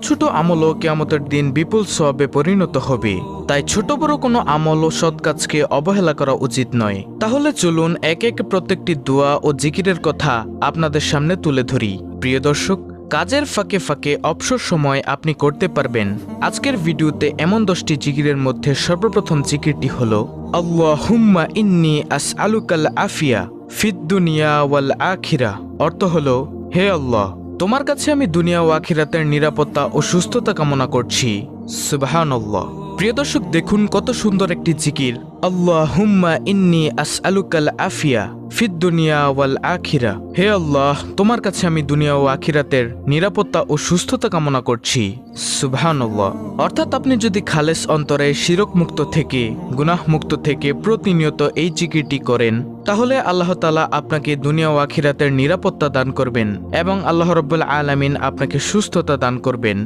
ছোট আমলও কিয়ামতের দিন বিপুল সওয়াবে পরিণত হবে। তাই ছোট বড় কোনো আমল ও সৎ কাজকে অবহেলা করা উচিত নয়। তাহলে চলুন এক এক প্রত্যেকটি দোয়া ও জিকিরের কথা আপনাদের সামনে তুলে ধরি। প্রিয় দর্শক, কাজের ফাঁকে ফাঁকে অবসর সময় আপনি করতে পারবেন আজকের ভিডিওতে এমন 10টি জিকিরের মধ্যে সর্বপ্রথম জিকিরটি হলো আল্লাহুম্মা ইন্নী আসআলুকাল আফিয়া ফিদ দুনিয়া ওয়াল আখিরা। অর্থ হলো, হে আল্লাহ, তোমার কাছে আমি দুনিয়া ও আখিরাতের নিরাপত্তা ও সুস্থতা কামনা করছি। সুবহানাল্লাহ। প্রিয় দর্শক, দেখুন কত সুন্দর একটি জিকির। আল্লাহুম্মা ইন্নী আসআলুকাল আফিয়া ফিদ দুনিয়া ওয়াল আখিরা। হে আল্লাহ, তোমার কাছে আমি দুনিয়া ও আখিরাতের নিরাপত্তা ও সুস্থতা কামনা করছি। সুবহানাল্লাহ। অর্থাৎ আপনি যদি খালেস অন্তরে শিরক মুক্ত থেকে, গুনাহ মুক্ত থেকে প্রতিনিয়ত এই জিকিরটি করেন, তাহলে আল্লাহ তাআলা আপনাকে দুনিয়া ও আখিরাতের নিরাপত্তা দান করবেন এবং আল্লাহ রাব্বুল আলামিন আপনাকে সুস্থতা দান করবেন।